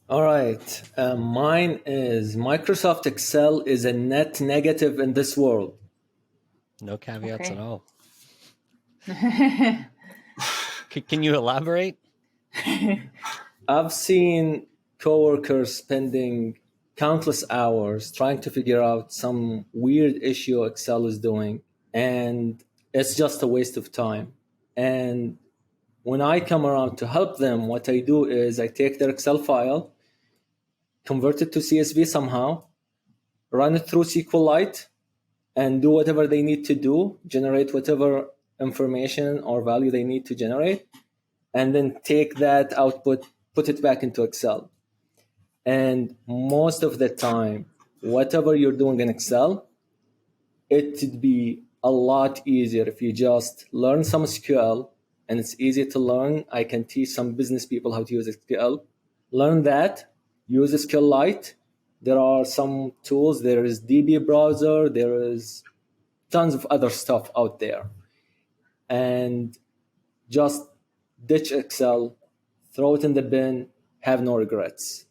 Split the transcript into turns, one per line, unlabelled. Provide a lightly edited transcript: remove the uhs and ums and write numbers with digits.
All right. Mine is Microsoft Excel is a net negative in this world.
No caveats at
Okay.
all. Can you elaborate?
I've seen coworkers spending countless hours trying to figure out some weird issue Excel is doing, and it's just a waste of time. And when I come around to help them, what I do is I take their Excel file, convert it to CSV somehow, run it through SQLite, and do whatever they need to do, generate whatever information or value they need to generate, and then take that output, put it back into Excel. And most of the time, whatever you're doing in Excel, it would be a lot easier if you just learn some SQL, and it's easy to learn. I can teach some business people how to use SQL. Learn that, use SQLite. There are some tools. There is DB browser. There is tons of other stuff out there. And just ditch Excel, throw it in the bin, have no regrets.